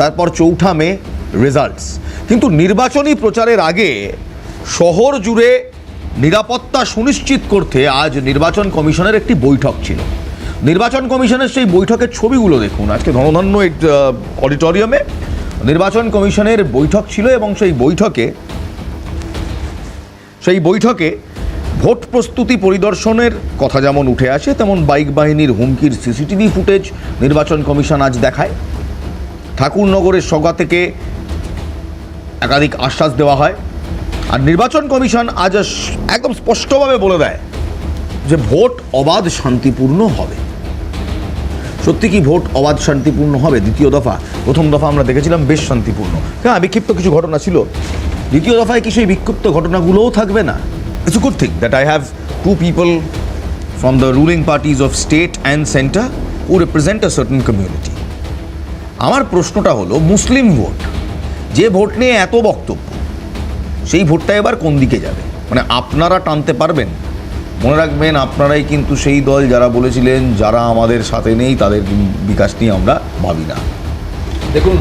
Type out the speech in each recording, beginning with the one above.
তারপর 4 মে রেজাল্টস। কিন্তু নির্বাচনী প্রচারের আগে শহর জুড়ে নিরাপত্তা সুনিশ্চিত করতে আজ নির্বাচন কমিশনের একটি বৈঠক ছিল। নির্বাচন কমিশনের সেই বৈঠকের ছবিগুলো দেখুন। আজকে ধনধান্য অডিটোরিয়ামে নির্বাচন কমিশনের বৈঠক ছিল এবং সেই বৈঠকে ভোট প্রস্তুতি পরিদর্শনের কথা যেমন উঠে আসে, তেমন বাইক বাহিনীর হুমকির সিসিটিভি ফুটেজ নির্বাচন কমিশন আজ দেখায়। ঠাকুরনগরের সভা থেকে একাধিক আশ্বাস দেওয়া হয়। আর নির্বাচন কমিশন আজ একদম স্পষ্টভাবে বলে দেয় যে ভোট অবাধ শান্তিপূর্ণ হবে। সত্যি কি ভোট অবাধ শান্তিপূর্ণ হবে? দ্বিতীয় দফা, প্রথম দফা আমরা দেখেছিলাম বেশ শান্তিপূর্ণ। হ্যাঁ, বিক্ষিপ্ত কিছু ঘটনা ছিল। দ্বিতীয় দফায় কি সেই বিক্ষিপ্ত ঘটনাগুলোও থাকবে না? It's a good thing that I have 2 people from the ruling parties of state and center who represent a certain community. আমার প্রশ্নটা হলো, মুসলিম ভোট, যে ভোট নিয়ে এত বক্তব্য, সেই ভোটটা এবার কোন দিকে যাবে? মানে আপনারা টানতে পারবেন? মনে রাখবেন, আপনারাই কিন্তু সেই দল যারা বলেছিলেন যারা আমাদের সাথে নেই তাদের বিকাশ নিয়ে আমরা ভাবি না। দেখুন,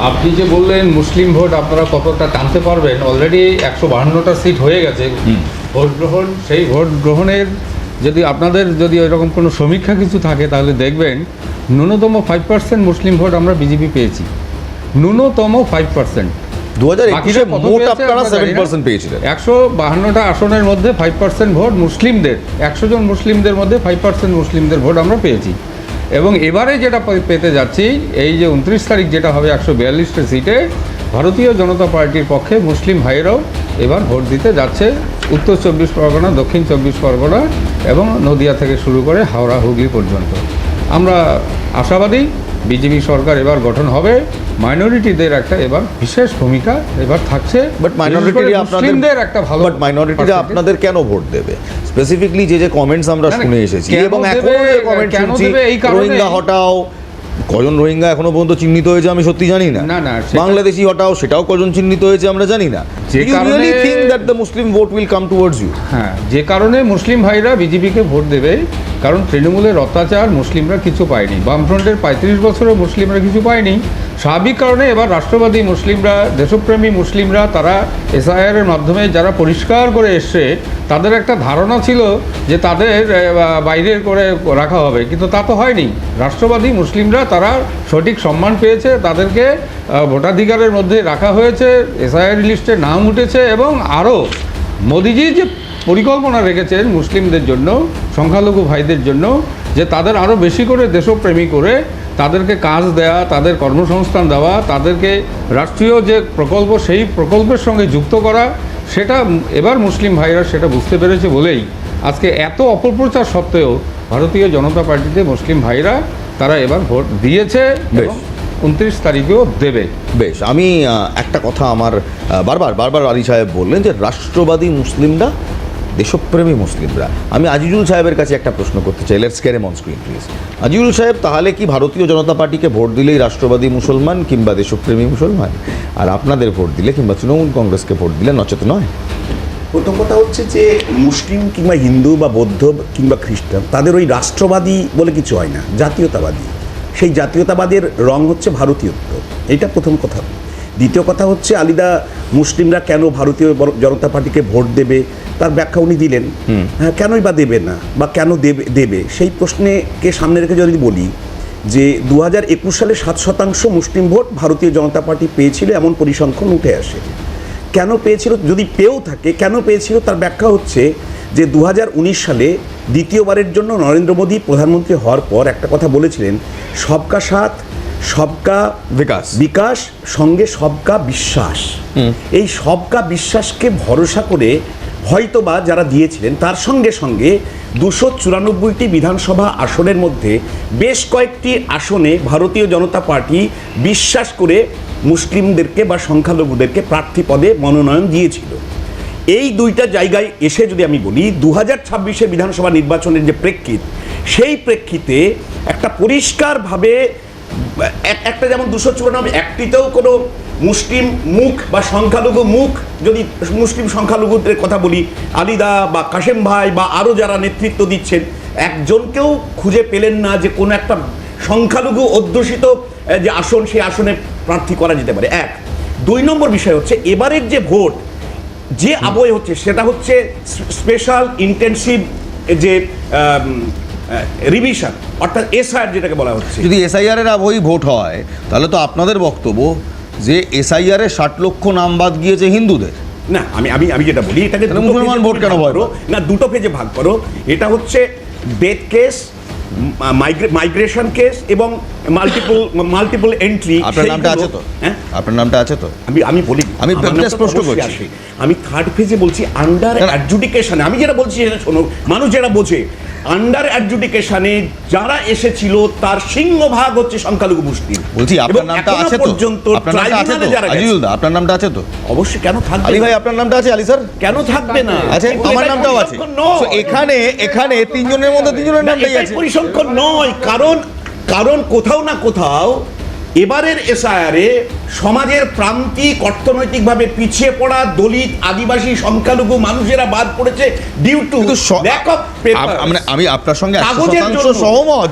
আপনি যে বললেন মুসলিম ভোট আপনারা কতটা টানতে পারবেন, অলরেডি 152টা সিট হয়ে গেছে ভোট গ্রহণ। সেই ভোট গ্রহণের আপনাদের যদি ওইরকম কোনো সমীক্ষা কিছু থাকে তাহলে দেখবেন ন্যূনতম 5% মুসলিম ভোট আমরা বিজেপি পেয়েছি, ন্যূনতম 5%। 2021 মোট আপনারা 7% পেয়েছিলেন। 152টা আসনের মধ্যে 5% ভোট মুসলিমদের, 100 জন মুসলিমদের মধ্যে 5% মুসলিমদের ভোট আমরা পেয়েছি। এবং এবারে যেটা পেতে যাচ্ছি, এই যে 29 তারিখ যেটা হবে 142টা সিটে, ভারতীয় জনতা পার্টির পক্ষে মুসলিম ভাইরাও এবার ভোট দিতে যাচ্ছে। উত্তর 24 পরগনা, দক্ষিণ 24 পরগনা এবং নদিয়া থেকে শুরু করে হাওড়া হুগলি পর্যন্ত আমরা আশাবাদী বিজেপি সরকার এবার গঠন হবে। মাইনরিটিদের একটা এবার বিশেষ ভূমিকা এবার থাকছে। বাট মাইনরিটিরা আপনাদের কেন ভোট দেবে? স্পেসিফিকলি যে কমেন্টস আমরা শুনে এসেছি এবং এখনো যে কমেন্ট শুনছি, রোহিঙ্গা হটাও, কজন রোহিঙ্গা এখনো পর্যন্ত চিহ্নিত হয়েছে আমি সত্যি জানি না। বাংলাদেশি হটাও, সেটাও কজন চিহ্নিত হয়েছে আমরা জানি না। হ্যাঁ, যে কারণে মুসলিম ভাইরা বিজেপিকে ভোট দেবে, কারণ তৃণমূলের অত্যাচার মুসলিমরা কিছু পায়নি, বামফ্রন্টের 35 বছরে মুসলিমরা কিছু পায়নি। স্বাভাবিক কারণে এবার রাষ্ট্রবাদী মুসলিমরা, দেশপ্রেমী মুসলিমরা, তারা এসআইআরের মাধ্যমে যারা পরিষ্কার করে এসছে, তাদের একটা ধারণা ছিল যে তাদের বাইরে করে রাখা হবে, কিন্তু তা তো হয়নি। রাষ্ট্রবাদী মুসলিমরা তারা সঠিক সম্মান পেয়েছে, তাদেরকে ভোটাধিকারের মধ্যে রাখা হয়েছে, এসআইআর লিস্টে নাম উঠেছে। এবং আরও মোদিজি যে পরিকল্পনা রেখেছেন মুসলিমদের জন্য, সংখ্যালঘু ভাইদের জন্য, যে তাদের আরও বেশি করে দেশপ্রেমী করে তাদেরকে কাজ দেওয়া, তাদের কর্মসংস্থান দেওয়া, তাদেরকে রাষ্ট্রীয় যে প্রকল্প সেই প্রকল্পের সঙ্গে যুক্ত করা, সেটা এবার মুসলিম ভাইরা সেটা বুঝতে পেরেছে বলেই আজকে এত অপপ্রচার সত্ত্বেও ভারতীয় জনতা পার্টিতে মুসলিম ভাইরা তারা এবার ভোট দিয়েছে এবং 29 তারিখেও দেবে। বেশ, আমি একটা কথা আমার বারবার আলী সাহেব বললেন যে রাষ্ট্রবাদী মুসলিমরা, দেশপ্রেমী মুসলিমরা। আমি আজিজুল সাহেবের কাছে একটা প্রশ্ন করতে চাই। Let's get him on screen please. Azizul সাহেব, তাহলে কি ভারতীয় জনতা পার্টিকে ভোট দিলেই রাষ্ট্রবাদী মুসলমান কিংবা দেশপ্রেমী মুসলমান, আর আপনাদের ভোট দিলে কিংবা তৃণমূল কংগ্রেসকে ভোট দিলে নচেত নয়? প্রথম কথা হচ্ছে যে মুসলিম কিংবা হিন্দু বা বৌদ্ধ কিংবা খ্রিস্টান, তাদের ওই রাষ্ট্রবাদী বলে কিছু হয় না, জাতীয়তাবাদী। সেই জাতীয়তাবাদের রং হচ্ছে ভারতীয়ত্ব, এটা প্রথম কথা। দ্বিতীয় কথা হচ্ছে আলিদা মুসলিমরা কেন ভারতীয় জনতা পার্টিকে ভোট দেবে তার ব্যাখ্যা উনি দিলেন। হ্যাঁ, কেনই বা দেবে না বা কেন দেবে সেই প্রশ্নকে সামনে রেখে যদি বলি যে 2021 সালে 7% মুসলিম ভোট ভারতীয় জনতা পার্টি পেয়েছিল, এমন পরিসংখ্যান উঠে আসে। কেন পেয়েছিল, যদি পেয়েও থাকে কেন পেয়েছিল তার ব্যাখ্যা হচ্ছে যে 2019 সালে দ্বিতীয়বারের জন্য নরেন্দ্র মোদী প্রধানমন্ত্রী হওয়ার পর একটা কথা বলেছিলেন, সবকা সাথ সবকা বিকাশ সঙ্গে সবকা বিশ্বাস। এই সবকা বিশ্বাসকে ভরসা করে হয়তোবা যারা দিয়েছিলেন, তার সঙ্গে সঙ্গে 294টি বিধানসভা আসনের মধ্যে বেশ কয়েকটি আসনে ভারতীয় জনতা পার্টি বিশ্বাস করে মুসলিমদেরকে বা সংখ্যালঘুদেরকে প্রার্থী পদে মনোনয়ন দিয়েছিল। এই দুইটা জায়গায় এসে যদি আমি বলি 2026 বিধানসভা নির্বাচনের যে প্রেক্ষিত, সেই প্রেক্ষিতে একটা পরিষ্কারভাবে একটা যেমন 294 একটিতেও কোনো মুসলিম মুখ বা সংখ্যালঘু মুখ, যদি মুসলিম সংখ্যালঘুদের কথা বলি, আলিদা বা কাশেম ভাই বা আরও যারা নেতৃত্ব দিচ্ছেন, একজনকেও খুঁজে পেলেন না যে কোনো একটা সংখ্যালঘু অধ্যুষিত যে আসন, সেই আসনে প্রার্থী করা যেতে পারে। এক। 2 নম্বর বিষয় হচ্ছে এবারের যে ভোট যে আবহে হচ্ছে সেটা হচ্ছে স্পেশাল ইন্টেনসিভ যে রিভিশন, অর্থাৎ এসআইআর যেটাকে বলা হচ্ছে। যদি এসআইআর এর আবহেই ভোট হয় তাহলে তো আপনাদের বক্তব্য যে এসআইআর এ 60 লক্ষ নাম বাদ গিয়েছে হিন্দুদের। না, আমি যেটা বলি এটাকে তাহলে দুটো মুসলমান phase এ ভোট কেন ভাগ ভয় করো। পায়? না, দুটো পেজে ভাগ করো। এটা হচ্ছে ডেথ কেস, মাইগ্রেশন কেস এবং মাল্টিপল এন্ট্রি। আপনার নামটা আছে তো? হ্যাঁ, আপনার নামটা আছে তো? আমি বলি, আমি আমার বেশ নামটা স্পষ্ট অবশ্যই করছি। আসে। আমি থার্ড ফেজে বলছি আন্ডার অ্যাডজুডিকেশনে। আমি যেটা বলছি সেটা শোনো, মানুষ যারা বোঝে, আন্ডার অ্যাডজুডিকেশনে যারা এসেছিল তার সিংহভাগ হচ্ছে সংখ্যালঘু মুসলিম। বলছি আপনার নামটা আছে তো? পর্যন্ত আপনার নামটা আছে তো? ট্রাইব্যুনালে যারা গেছে- আজিজুল দা, আপনার নামটা আছে তো? অবশ্যই, কেন থাকবে আলী না? ভাই, আপনার নামটা আছে? আলী স্যার কেন থাকবে না? আছে, কিন্তু আমার এটাই নামটাও আছে। পরিসংখ্যান নয়। So, এখানে তিনজনের মধ্যে তিনজনের না, নামটাই এটাই আছে। পরিসংখ্যান নয়, কারণ কোথাও না কোথাও এবারের এসআইআরে সমাজের প্রান্তিক, অর্থনৈতিকভাবে পিছিয়ে পড়া দলিত, আদিবাসী, সংখ্যালঘু মানুষেরা বাদ পড়েছে ডিউ টু কিন্তু ল্যাক অফ পেপার। আমি আপনার সঙ্গে কাগজের 100% জন্য। সহমত